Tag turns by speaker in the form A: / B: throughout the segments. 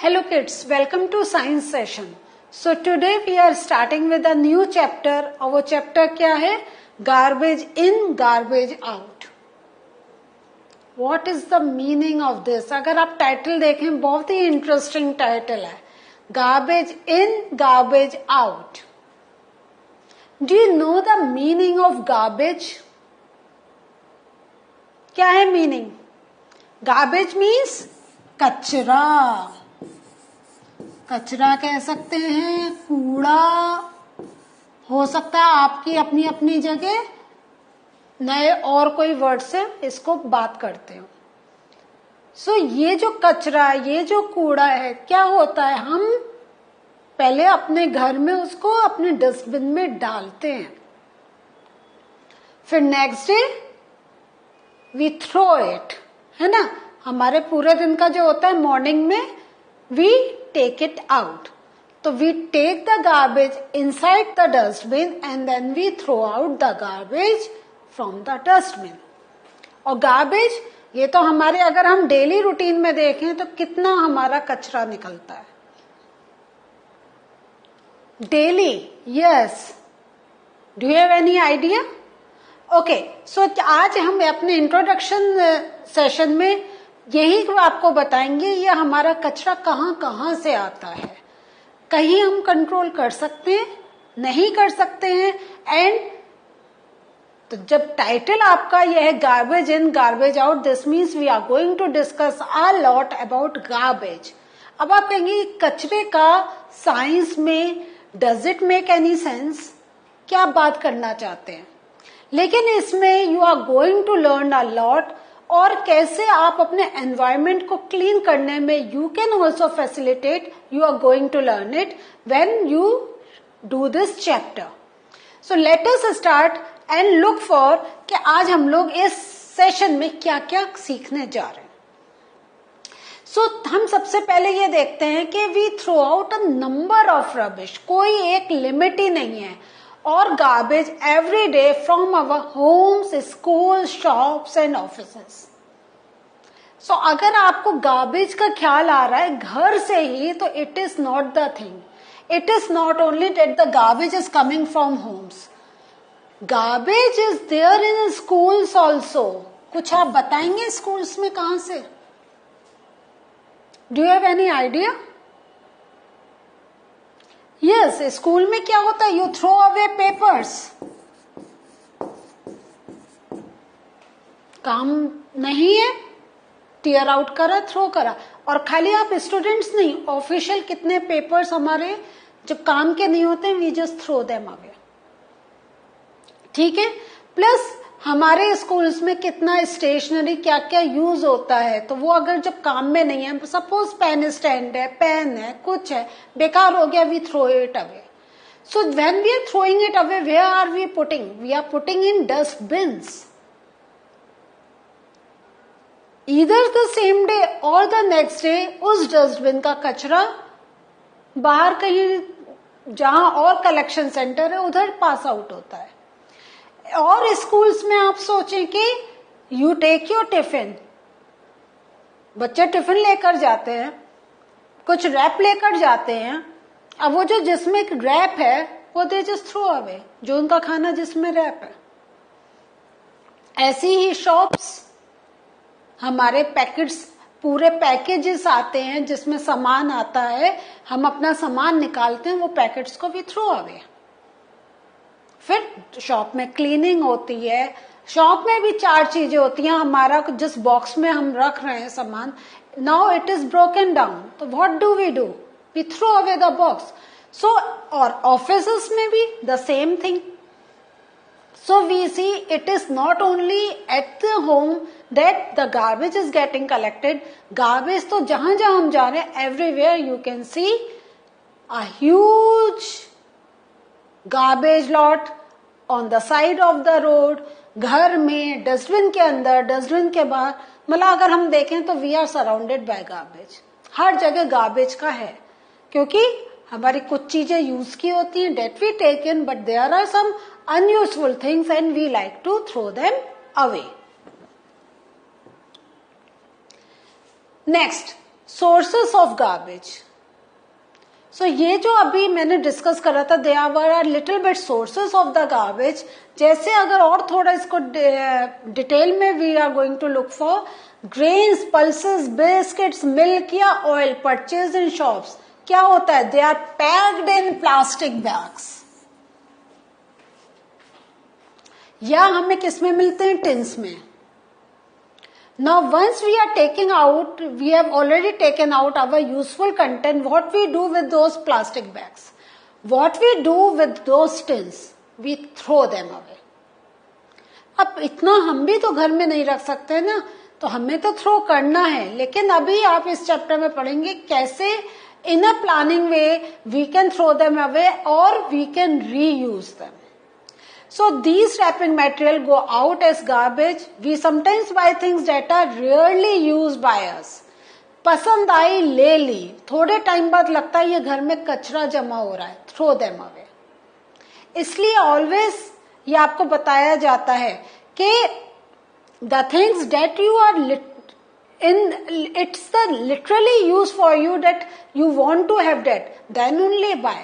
A: Hello kids, welcome to science session. So today we are starting with a new chapter. और वो chapter क्या है? Garbage in, garbage out. What is the meaning of this? अगर आप title देखें बहुत ही interesting title है. Garbage in, garbage out. Do you know the meaning of garbage? क्या है meaning? Garbage means कचरा. कचरा कह सकते हैं, कूड़ा हो सकता है आपकी अपनी अपनी जगह नए और कोई वर्ड से इसको बात करते हो. सो ये जो कचरा, ये जो कूड़ा है, क्या होता है, हम पहले अपने घर में उसको अपने डस्टबिन में डालते हैं, फिर next day we throw it, है ना. हमारे पूरे दिन का जो होता है मॉर्निंग में we take it out. So we take the garbage inside the dustbin and then we throw out the garbage from the dustbin. और garbage ये तो हमारे अगर हम डेली रूटीन में देखें तो कितना हमारा कचरा निकलता है daily. Yes, do you have any idea? Okay, so आज हम अपने इंट्रोडक्शन सेशन में यही आपको बताएंगे ये हमारा कचरा कहाँ कहाँ से आता है. कहीं हम कंट्रोल कर सकते हैं, नहीं कर सकते हैं. एंड तो जब टाइटल आपका यह है garbage in garbage out, this means we are going to discuss a lot about garbage. अब आप कहेंगे कचरे का साइंस में does it make any sense, क्या आप बात करना चाहते हैं. लेकिन इसमें you are going to learn a lot, और कैसे आप अपने एनवायरमेंट को क्लीन करने में you can also facilitate. You are going to learn it when you do this chapter. So let us start and look for कि आज हम लोग इस सेशन में क्या क्या सीखने जा रहे हैं. सो हम सबसे पहले ये देखते हैं कि we throw out a number of rubbish. कोई एक लिमिट ही नहीं है. और garbage every day from our homes, school, shops and offices. So अगर आपको गार्बेज का ख्याल आ रहा है घर से ही, तो it is not the thing. It is not only that the garbage is coming from homes, garbage is there in schools also. कुछ आप बताएंगे स्कूल्स में कहां से? Do you have any idea? Yes, school में क्या होता है, यू थ्रो अवे पेपर्स. काम नहीं है, टीयर आउट करा, थ्रो करा. और खाली आप स्टूडेंट्स नहीं, ऑफिशियल कितने पेपर्स हमारे जब काम के नहीं होते, we just throw them away. ठीक है. प्लस हमारे स्कूल्स में कितना स्टेशनरी क्या क्या यूज होता है, तो वो अगर जब काम में नहीं है, सपोज पेन स्टैंड है, पेन है, कुछ है, बेकार हो गया, we throw it away. So when we are throwing it away, where are we putting? We are putting in dustbins. Either the same day और द नेक्स्ट डे उस dustbin का कचरा बाहर कहीं जहां और कलेक्शन सेंटर है उधर पास आउट होता है. और स्कूल्स में आप सोचें कि यू टेक योर टिफिन, बच्चे टिफिन लेकर जाते हैं, कुछ रैप लेकर जाते हैं. अब वो जो जिसमें एक रैप है वो दे जस्ट थ्रो अवे, जो उनका खाना जिसमें रैप है. ऐसी ही शॉप्स, हमारे पैकेट्स, पूरे पैकेजेस आते हैं जिसमें सामान आता है, हम अपना सामान निकालते हैं, वो पैकेट्स को भी थ्रो अवे. फिर शॉप में क्लीनिंग होती है. शॉप में भी 4 चीजें होती हैं. हमारा जिस बॉक्स में हम रख रहे हैं सामान, now it is broken down, तो what do? We throw away the box. So और ऑफिसेस में भी the same thing. So we see it is not only at the home that the garbage is getting collected. Garbage तो जहां जहां हम जा रहे हैं, everywhere you can see a huge garbage lot on the side of the road. घर में, dustbin के अंदर, डस्टबिन के बाहर, मतलब अगर हम देखें तो we are surrounded by garbage. हर जगह गार्बेज का है, क्योंकि हमारी कुछ चीजें यूज की होती हैं that we take in, but there are some unuseful things and we like to throw them away. Next, sources of garbage. So ये जो अभी मैंने डिस्कस करा था, they are little bit sources of the garbage. जैसे अगर और थोड़ा इसको डिटेल में we are going to look for grains, pulses, biscuits, milk या ऑयल परचेज इन शॉप्स, क्या होता है, they are packed in plastic bags, या हमें किसमें मिलते हैं, टिन्स में। Now once we are taking out, we have already taken out our useful content, what we do with those plastic bags, what we do with those tins, we throw them away. अब इतना हम भी तो घर में नहीं रख सकते ना, तो हमें तो थ्रो करना है। लेकिन अभी आप इस चैप्टर में पढ़ेंगे कैसे in a planning way we can throw them away और we can reuse them. So these wrapping material go out as garbage. We sometimes buy things that are rarely used by us. पसंद आई, ले ली, थोड़े time बाद लगता है ये घर में कचरा जमा हो रहा है, throw them away. इसलिए always ये आपको बताया जाता है कि the things that you are it's the literally used for you that you want to have that, then only buy.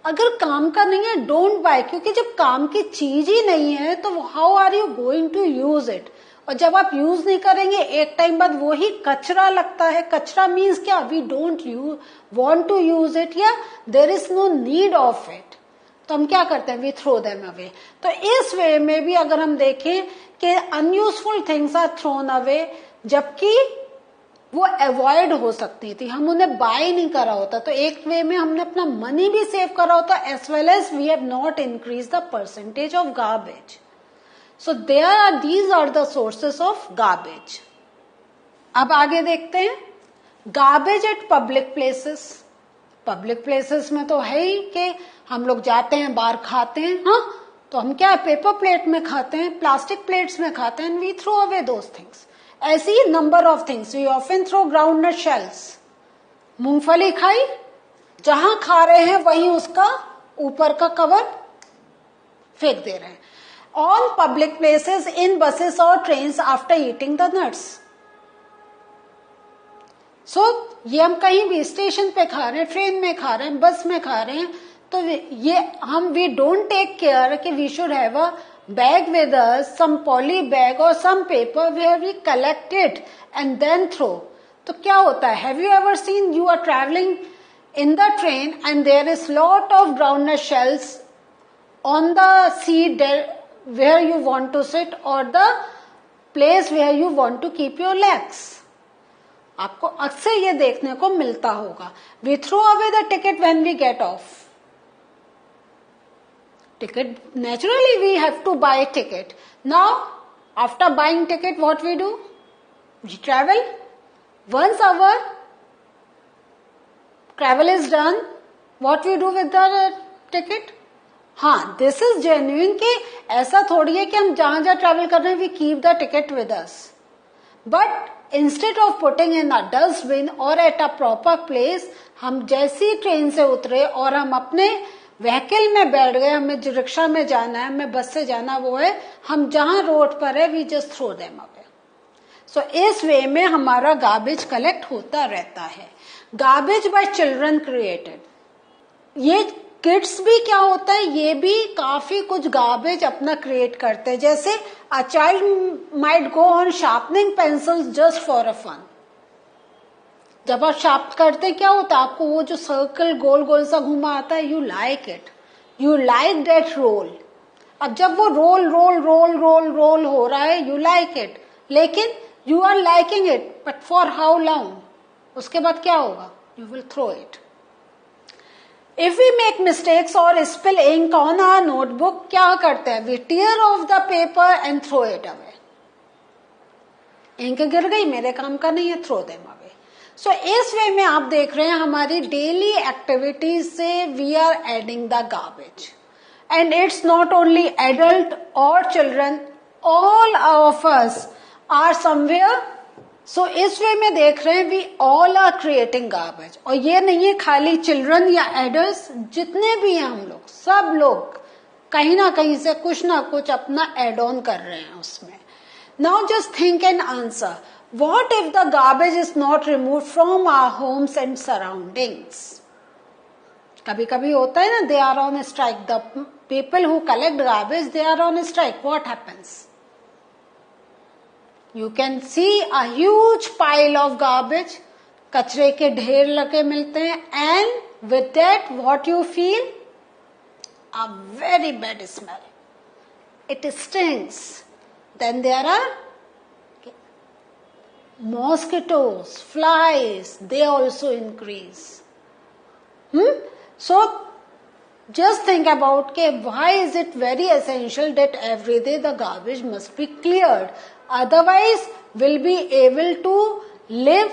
A: अगर काम का नहीं है, डोंट बाय, क्योंकि जब काम की चीज ही नहीं है तो how are you going to use it. और जब आप यूज नहीं करेंगे एक टाइम बाद वो ही कचरा लगता है। कचरा मीन्स क्या, we don't want to use it या there is no need of it, तो हम क्या करते हैं, वी थ्रो देम अवे। तो इस वे में भी अगर हम देखें कि unuseful things are thrown away, जबकि वो अवॉइड हो सकती थी, हम उन्हें बाय नहीं करा होता, तो एक वे में हमने अपना मनी भी सेव करा होता, as well as we have not increase the percentage of garbage. So these are the sources of garbage. अब आगे देखते हैं garbage at public places. Public places में तो है ही कि हम लोग जाते हैं, बाहर खाते हैं, हाँ, तो हम क्या पेपर प्लेट में खाते हैं, प्लास्टिक प्लेट्स में खाते हैं, and we throw away those things. ऐसी number of things, we often throw groundnut shells, मूंगफली खाई, जहां खा रहे हैं वहीं उसका ऊपर का कवर फेंक दे रहे हैं। On public places, in buses और trains after eating the nuts. So ये हम कहीं भी स्टेशन पे खा रहे हैं, ट्रेन में खा रहे हैं, बस में खा रहे हैं, तो ये हम वी डोंट टेक केयर कि we should have a bag with us, some poly bag or some paper where we collect it and then throw. तो क्या होता है, have you ever seen, you are traveling in the train and there is lot of groundnut shells on the seat there where you want to sit or the place where you want to keep your legs. आपको अक्सर ये देखने को मिलता होगा। We throw away the ticket when we get off. Ticket, naturally we have to buy a ticket. Now after buying ticket, what we do, we travel. Once our travel is done, what we do with the ticket, हाँ, this is genuine कि ऐसा थोड़ी है कि हम जहां जहां travel कर रहे हैं we keep the ticket with us, but instead of putting in a dustbin or at a proper place, हम जैसी ट्रेन से उतरे और हम अपने व्हीकल में बैठ गए, हमें रिक्शा में जाना है, हमें बस से जाना, वो है हम जहां रोड पर है we just throw them away. So इस वे में हमारा गार्बेज कलेक्ट होता रहता है। गार्बेज बाय चिल्ड्रन क्रिएटेड, ये किड्स भी क्या होता है, ये भी काफी कुछ गार्बेज अपना क्रिएट करते हैं। जैसे a child might go on sharpening pencils just for a fun. जब आप शार्प करते हैं क्या होता है, आपको वो जो सर्कल गोल गोल सा घुमा आता है, you like it, you like that roll. अब जब वो roll roll roll roll roll हो रहा है, यू लाइक इट, लेकिन you are liking it but for how long, उसके बाद क्या होगा, you will throw it. If we make mistakes और spill ink on our notebook, क्या करते हैं, we tear off the paper and throw it away. Ink गिर गई, मेरे काम का नहीं है, थ्रो देम अवे। सो इस वे में आप देख रहे हैं हमारी डेली एक्टिविटीज से we are adding the garbage, and it's not only adult और children, all of us are somewhere. So इस वे में देख रहे हैं we all are creating garbage. और ये नहीं है खाली चिल्ड्रन या एडल्ट, जितने भी हैं हम लोग, सब लोग कहीं ना कहीं से कुछ ना कुछ अपना एड ऑन कर रहे हैं उसमें। Now just think and answer, What if the garbage is not removed from our homes and surroundings? कभी कभी होता है ना, they are on strike. The people who collect garbage, they are on strike. What happens? You can see a huge pile of garbage. कचरे के ढेर लगे मिलते हैं. And with that, what you feel? A very bad smell. It stinks. Then there are mosquitoes, flies, they also increase. So just think about why is it very essential that every day the garbage must be cleared. Otherwise, we'll be able to live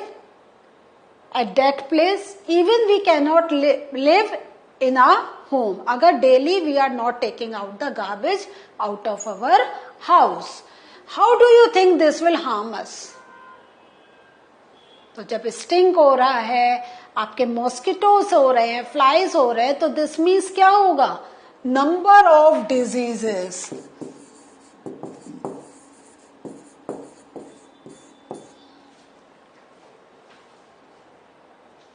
A: at that place. Even we cannot live in our home. Agar daily we are not taking out the garbage out of our house. How do you think this will harm us? तो जब stink हो रहा है, आपके mosquitoes हो रहे हैं, flies हो रहे हैं, तो दिस मीन्स क्या होगा? Number of diseases.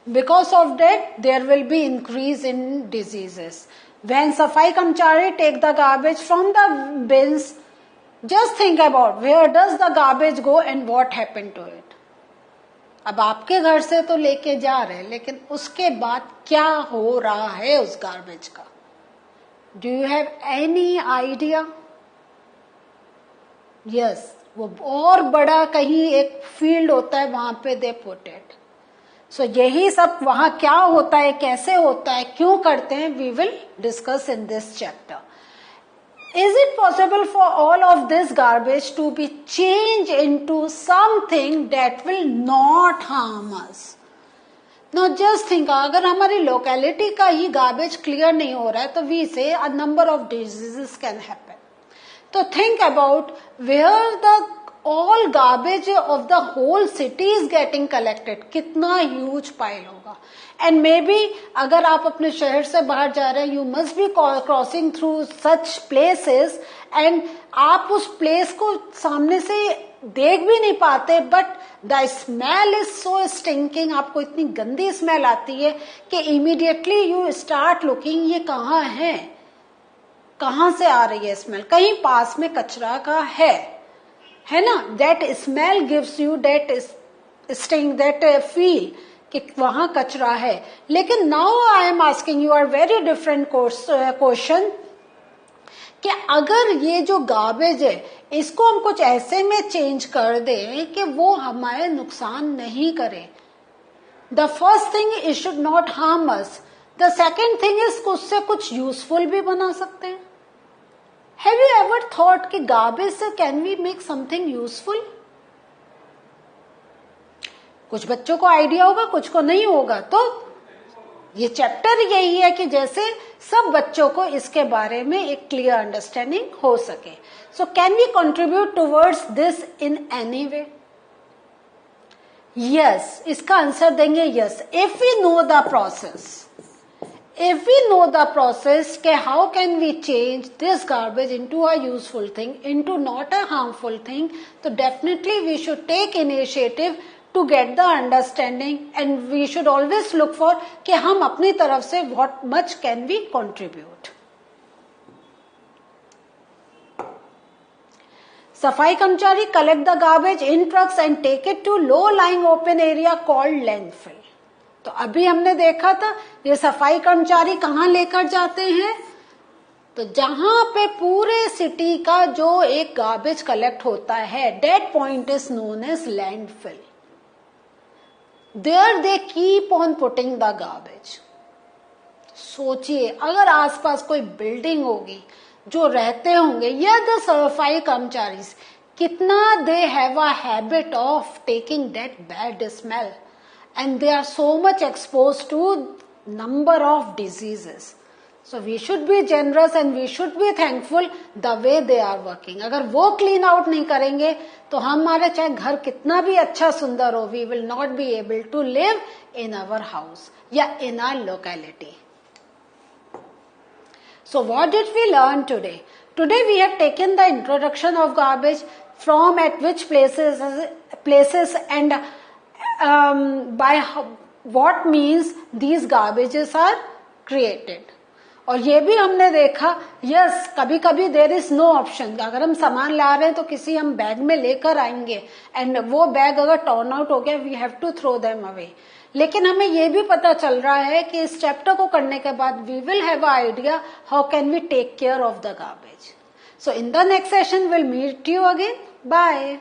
A: Because of that, there will be increase in diseases. When सफाई कर्मचारी take the garbage from the bins, just think about where does the garbage go and what happened to it. अब आपके घर से तो लेके जा रहे हैं, लेकिन उसके बाद क्या हो रहा है उस गार्बेज का? Do you have any idea? Yes, वो और बड़ा कहीं एक फील्ड होता है, वहां पे दे पुट इट. सो यही सब वहां क्या होता है, कैसे होता है, क्यों करते हैं, we will discuss in this chapter. Is it possible for all of this garbage to be changed into something that will not harm us? Now just think, अगर हमारी locality का ही garbage clear नहीं हो रहा है, तो we say a number of diseases can happen. तो think about where the all garbage of the whole city is getting collected. कितना huge pile होगा. And maybe अगर आप अपने शहर से बाहर जा रहे हैं, you must be crossing through such places and आप उस place को सामने से देख भी नहीं पाते, but the smell is so stinking, आपको इतनी गंदी smell आती है कि immediately you start looking, ये कहाँ है, कहाँ से आ रही है smell? कहीं पास में कचरा का है ना? That smell gives you that sting, that feel कि वहां कचरा है. लेकिन now I am asking you are very different question कि अगर ये जो गार्बेज है, इसको हम कुछ ऐसे में चेंज कर दें कि वो हमारे नुकसान नहीं करे. The first thing it should not harm us. The second thing is उससे कुछ यूजफुल भी बना सकते हैं. हैव यू एवर थॉट कि गार्बेज से can we make something useful? कुछ बच्चों को आइडिया होगा, कुछ को नहीं होगा. तो ये चैप्टर यही है कि जैसे सब बच्चों को इसके बारे में एक क्लियर अंडरस्टैंडिंग हो सके. So can we contribute towards this in any way? Yes, इसका आंसर देंगे yes, if we know the process. If we know the process, how can we change this garbage into a useful thing, into not a harmful thing, so definitely we should take initiative to get the understanding, and we should always look for कि हम अपनी तरफ से what much can we contribute. सफाई कर्मचारी collect the garbage in trucks and take it to low-lying open area called landfill. तो अभी हमने देखा था ये सफाई कर्मचारी कहाँ लेकर जाते हैं, तो जहां पे पूरे सिटी का जो एक गार्बेज कलेक्ट होता है, that point is known as landfill. There they keep on putting the garbage. सोचिए अगर आसपास कोई बिल्डिंग होगी, जो रहते होंगे या द सफाई कर्मचारी, कितना they have a habit of taking that bad smell, and they are so much exposed to number of diseases. So we should be generous and we should be thankful the way they are working. अगर वो clean out नहीं करेंगे तो हमारे चाहे घर कितना भी अच्छा सुंदर हो, we will not be able to live in our house या in our locality. So what did we learn today? Today we have taken the introduction of garbage. from at which places and by what means these garbages are created. और ये भी हमने देखा, yes कभी कभी there is no option, अगर हम सामान ला रहे हैं तो किसी हम बैग में लेकर आएंगे एंड वो बैग अगर टर्न आउट हो गया we have to throw them away. लेकिन हमें ये भी पता चल रहा है कि इस चैप्टर को करने के बाद we will have a idea how can we take care of the garbage. So in the next session will meet you again. Bye.